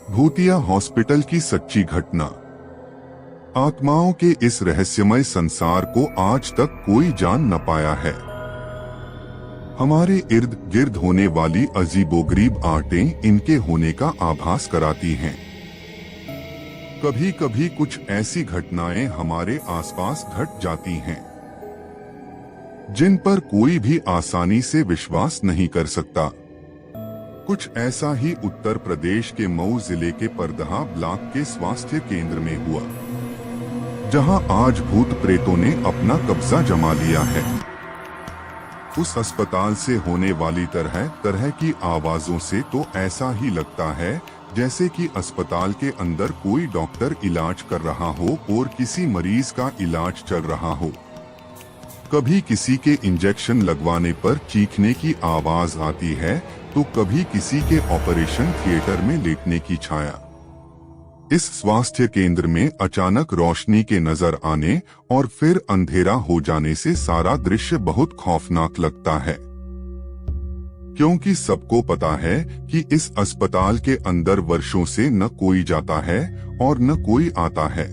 भूतिया हॉस्पिटल की सच्ची घटना। आत्माओं के इस रहस्यमय संसार को आज तक कोई जान न पाया है। हमारे इर्द गिर्द होने वाली अजीबोगरीब आटें इनके होने का आभास कराती हैं। कभी कभी कुछ ऐसी घटनाएं हमारे आसपास घट जाती हैं जिन पर कोई भी आसानी से विश्वास नहीं कर सकता। कुछ ऐसा ही उत्तर प्रदेश के मऊ जिले के परदहा ब्लॉक के स्वास्थ्य केंद्र में हुआ, जहां आज भूत प्रेतों ने अपना कब्जा जमा लिया है। उस अस्पताल से होने वाली तरह तरह की आवाजों से तो ऐसा ही लगता है जैसे कि अस्पताल के अंदर कोई डॉक्टर इलाज कर रहा हो और किसी मरीज का इलाज चल रहा हो। कभी किसी के इंजेक्शन लगवाने पर चीखने की आवाज आती है तो कभी किसी के ऑपरेशन थिएटर में लेटने की छाया। इस स्वास्थ्य केंद्र में अचानक रोशनी के नजर आने और फिर अंधेरा हो जाने से सारा दृश्य बहुत खौफनाक लगता है, क्योंकि सबको पता है कि इस अस्पताल के अंदर वर्षों से न कोई जाता है और न कोई आता है।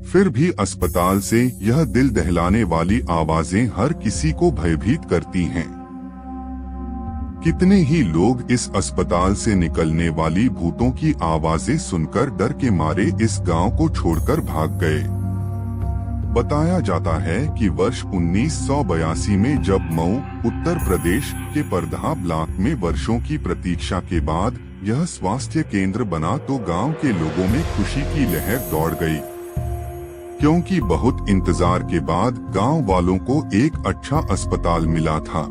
फिर भी अस्पताल से यह दिल दहलाने वाली आवाजें हर किसी को भयभीत करती हैं। कितने ही लोग इस अस्पताल से निकलने वाली भूतों की आवाजें सुनकर डर के मारे इस गांव को छोड़कर भाग गए। बताया जाता है कि वर्ष 1982 में जब मऊ उत्तर प्रदेश के परदहा ब्लॉक में वर्षों की प्रतीक्षा के बाद यह स्वास्थ्य केंद्र बना तो गांव के लोगों में खुशी की लहर दौड़ गई, क्योंकि बहुत इंतजार के बाद गांव वालों को एक अच्छा अस्पताल मिला था।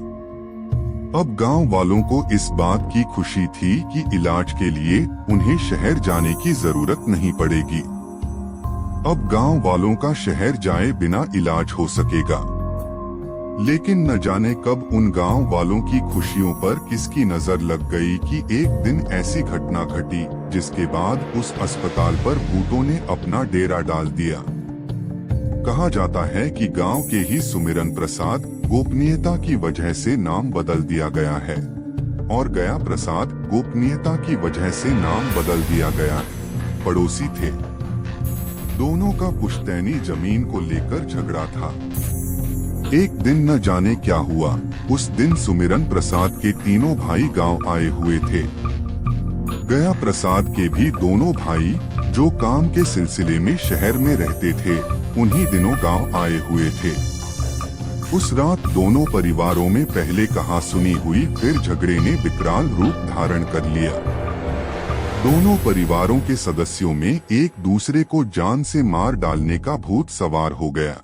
अब गांव वालों को इस बात की खुशी थी कि इलाज के लिए उन्हें शहर जाने की जरूरत नहीं पड़ेगी। अब गांव वालों का शहर जाए बिना इलाज हो सकेगा। लेकिन न जाने कब उन गांव वालों की खुशियों पर किसकी नजर लग गई कि एक दिन ऐसी घटना घटी जिसके बाद उस अस्पताल पर भूतों ने अपना डेरा डाल दिया। कहा जाता है कि गांव के ही सुमिरन प्रसाद गोपनीयता की वजह से नाम बदल दिया गया है और गया प्रसाद गोपनीयता की वजह से नाम बदल दिया गया। पड़ोसी थे, दोनों का पुश्तैनी जमीन को लेकर झगड़ा था। एक दिन न जाने क्या हुआ, उस दिन सुमिरन प्रसाद के तीनों भाई गांव आए हुए थे। गया प्रसाद के भी दोनों भाई जो काम के सिलसिले में शहर में रहते थे उन्हीं दिनों गांव आए हुए थे। उस रात दोनों परिवारों में पहले कहा सुनी हुई फिर झगड़े ने विकराल रूप धारण कर लिया। दोनों परिवारों के सदस्यों में एक दूसरे को जान से मार डालने का भूत सवार हो गया।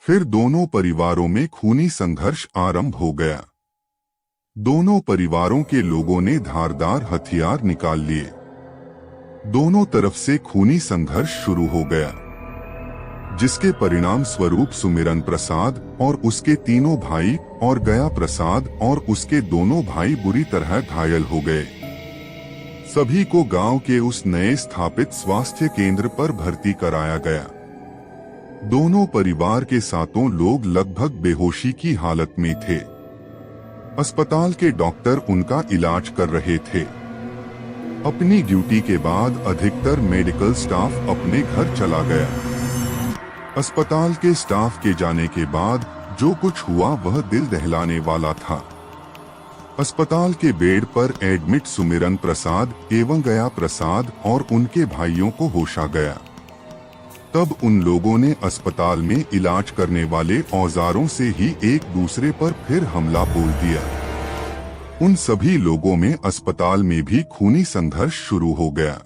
फिर दोनों परिवारों में खूनी संघर्ष आरंभ हो गया। दोनों परिवारों के लोगों ने धारदार हथियार निकाल लिए। दोनों तरफ से खूनी संघर्ष शुरू हो गया, जिसके परिणाम स्वरूप सुमिरन प्रसाद और उसके तीनों भाई और गया प्रसाद और उसके दोनों भाई बुरी तरह घायल हो गए। सभी को गांव के उस नए स्थापित स्वास्थ्य केंद्र पर भर्ती कराया गया। दोनों परिवार के सातों लोग लगभग बेहोशी की हालत में थे। अस्पताल के डॉक्टर उनका इलाज कर रहे थे। अपनी ड्यूटी के बाद अधिकतर मेडिकल स्टाफ अपने घर चला गया। अस्पताल के स्टाफ के जाने के बाद जो कुछ हुआ वह दिल दहलाने वाला था। अस्पताल के बेड पर एडमिट सुमिरन प्रसाद एवं गया प्रसाद और उनके भाइयों को होश आ गया। तब उन लोगों ने अस्पताल में इलाज करने वाले औजारों से ही एक दूसरे पर फिर हमला बोल दिया। उन सभी लोगों में अस्पताल में भी खूनी संघर्ष शुरू हो गया।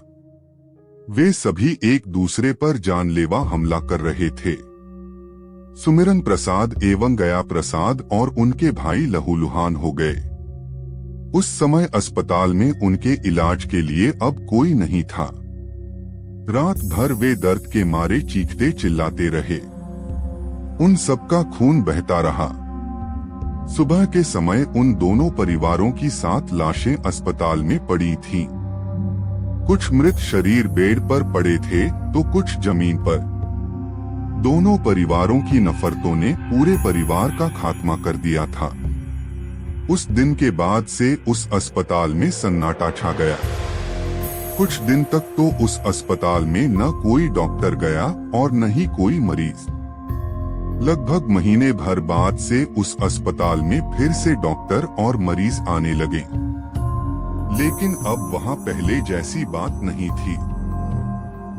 वे सभी एक दूसरे पर जानलेवा हमला कर रहे थे। सुमिरन प्रसाद एवं गया प्रसाद और उनके भाई लहूलुहान हो गए। उस समय अस्पताल में उनके इलाज के लिए अब कोई नहीं था। रात भर वे दर्द के मारे चीखते चिल्लाते रहे। उन सबका खून बहता रहा। सुबह के समय उन दोनों परिवारों की 7 लाशें अस्पताल में पड़ी थीं। कुछ मृत शरीर बेड पर पड़े थे तो कुछ जमीन पर। दोनों परिवारों की नफरतों ने पूरे परिवार का खात्मा कर दिया था। उस दिन के बाद से उस अस्पताल में सन्नाटा छा गया। कुछ दिन तक तो उस अस्पताल में न कोई डॉक्टर गया और न ही कोई मरीज। लगभग महीने भर बाद से उस अस्पताल में फिर से डॉक्टर और मरीज आने लगे, लेकिन अब वहां पहले जैसी बात नहीं थी।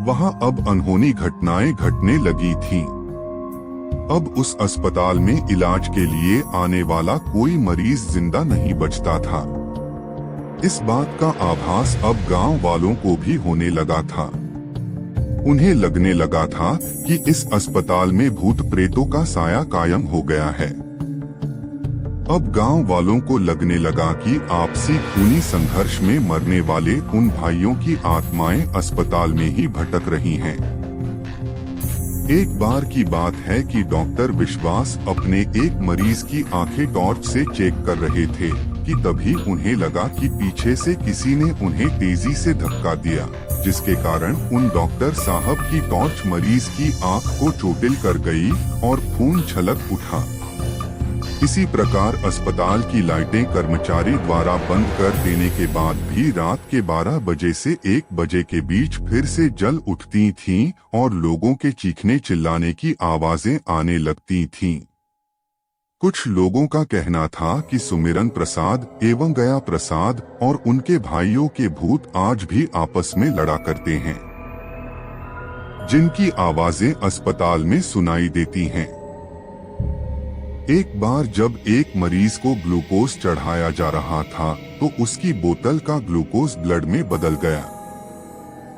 वहां अब अनहोनी घटनाएं घटने लगी थीं। अब उस अस्पताल में इलाज के लिए आने वाला कोई मरीज जिंदा नहीं बचता था। इस बात का आभास अब गांव वालों को भी होने लगा था। उन्हें लगने लगा था कि इस अस्पताल में भूत प्रेतों का साया कायम हो गया है। अब गांव वालों को लगने लगा कि आपसी खूनी संघर्ष में मरने वाले उन भाइयों की आत्माएं अस्पताल में ही भटक रही हैं। एक बार की बात है कि डॉक्टर विश्वास अपने एक मरीज की आंखें टॉर्च से चेक कर रहे थे कि तभी उन्हें लगा कि पीछे से किसी ने उन्हें तेजी से धक्का दिया, जिसके कारण उन डॉक्टर साहब की टॉर्च मरीज की आंख को चोटिल कर गई और खून छलक उठा। इसी प्रकार अस्पताल की लाइटें कर्मचारी द्वारा बंद कर देने के बाद भी रात के 12 बजे से 1 बजे के बीच फिर से जल उठती थीं और लोगों के चीखने चिल्लाने की आवाजें आने लगती थीं। कुछ लोगों का कहना था कि सुमिरन प्रसाद एवं गया प्रसाद और उनके भाइयों के भूत आज भी आपस में लड़ा करते हैं, जिनकी आवाजें अस्पताल में सुनाई देती हैं। एक बार जब एक मरीज को ग्लूकोज चढ़ाया जा रहा था तो उसकी बोतल का ग्लूकोज ब्लड में बदल गया।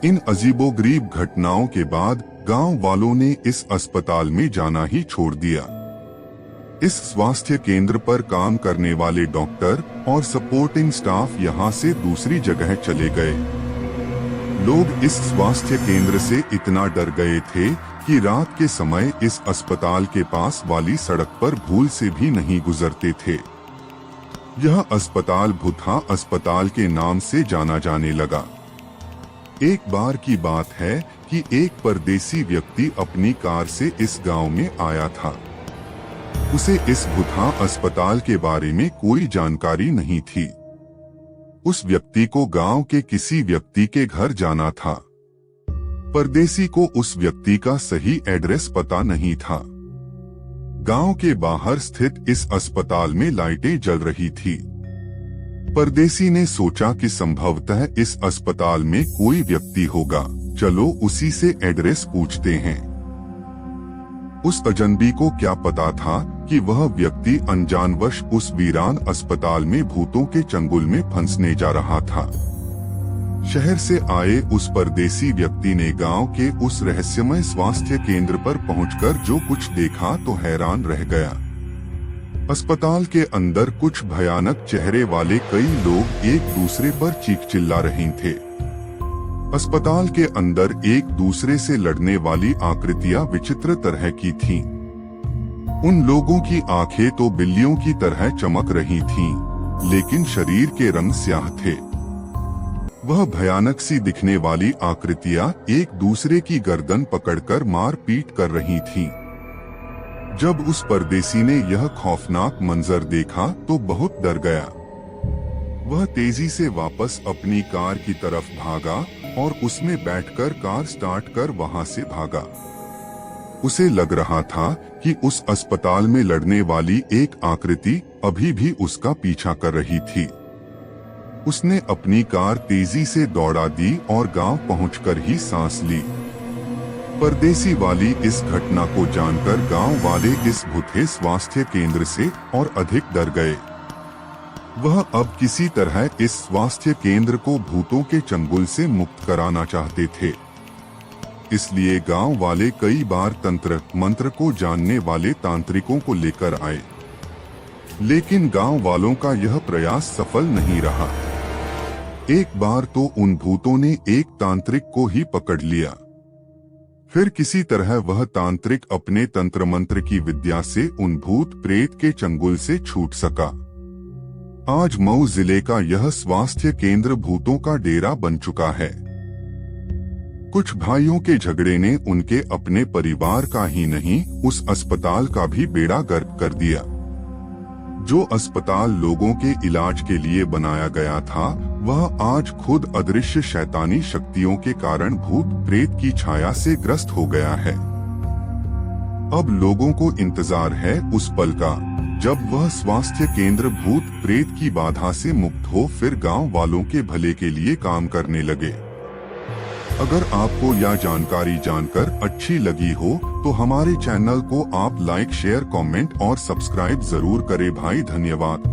इन अजीबोगरीब घटनाओं के बाद गांव वालों ने इस अस्पताल में जाना ही छोड़ दिया। इस स्वास्थ्य केंद्र पर काम करने वाले डॉक्टर और सपोर्टिंग स्टाफ यहां से दूसरी जगह चले गए। लोग इस स्वास्थ्य केंद्र से इतना डर गए थे कि रात के समय इस अस्पताल के पास वाली सड़क पर भूल से भी नहीं गुजरते थे। यह अस्पताल भूथा अस्पताल के नाम से जाना जाने लगा। एक बार की बात है कि एक परदेसी व्यक्ति अपनी कार से इस गांव में आया था। उसे इस भूथा अस्पताल के बारे में कोई जानकारी नहीं थी। उस व्यक्ति को गांव के किसी व्यक्ति के घर जाना था। परदेसी को उस व्यक्ति का सही एड्रेस पता नहीं था। गांव के बाहर स्थित इस अस्पताल में लाइटें जल रही थी। परदेसी ने सोचा कि संभवतः इस अस्पताल में कोई व्यक्ति होगा, चलो उसी से एड्रेस पूछते हैं। उस अजनबी को क्या पता था कि वह व्यक्ति अनजानवश उस वीरान अस्पताल में भूतों के चंगुल में फंसने जा रहा था। शहर से आए उस परदेसी व्यक्ति ने गांव के उस रहस्यमय स्वास्थ्य केंद्र पर पहुंचकर जो कुछ देखा तो हैरान रह गया। अस्पताल के अंदर कुछ भयानक चेहरे वाले कई लोग एक दूसरे पर चीख चिल्ला रहे थे। अस्पताल के अंदर एक दूसरे से लड़ने वाली आकृतियां विचित्र तरह की थीं। उन लोगों की आंखें तो बिल्लियों की तरह चमक रही थीं, लेकिन शरीर के रंग स्याह थे। वह भयानक सी दिखने वाली आकृतियां एक दूसरे की गर्दन पकड़कर मार पीट कर रही थीं। जब उस परदेसी ने यह खौफनाक मंजर देखा तो बहुत डर गया। वह तेजी से वापस अपनी कार की तरफ भागा और उसमें बैठकर कार स्टार्ट कर वहां से भागा। उसे लग रहा था कि उस अस्पताल में लड़ने वाली एक आकृति अभी भी उसका पीछा कर रही थी। उसने अपनी कार तेजी से दौड़ा दी और गांव पहुंचकर ही सांस ली। परदेसी वाली इस घटना को जानकर गांव वाले इस भूते स्वास्थ्य केंद्र से और अधिक डर गए। वह अब किसी तरह इस स्वास्थ्य केंद्र को भूतों के चंगुल से मुक्त कराना चाहते थे। इसलिए गांव वाले कई बार तंत्र मंत्र को जानने वाले तांत्रिकों को लेकर आए, लेकिन गांव वालों का यह प्रयास सफल नहीं रहा। एक बार तो उन भूतों ने एक तांत्रिक को ही पकड़ लिया। फिर किसी तरह वह तांत्रिक अपने तंत्र मंत्र की विद्या से उन भूत प्रेत के चंगुल से छूट सका। आज मऊ जिले का यह स्वास्थ्य केंद्र भूतों का डेरा बन चुका है। कुछ भाइयों के झगड़े ने उनके अपने परिवार का ही नहीं, उस अस्पताल का भी बेड़ा गर्क कर दिया। जो अस्पताल लोगों के इलाज के लिए बनाया गया था, वह आज खुद अदृश्य शैतानी शक्तियों के कारण भूत प्रेत की छाया से ग्रस्त हो गया है। अब लोगों को इंतजार है उस पल का जब वह स्वास्थ्य केंद्र भूत प्रेत की बाधा से मुक्त हो, फिर गांव वालों के भले के लिए काम करने लगे। अगर आपको यह जानकारी जानकर अच्छी लगी हो तो हमारे चैनल को आप लाइक, शेयर, कमेंट और सब्सक्राइब जरूर करें भाई। धन्यवाद।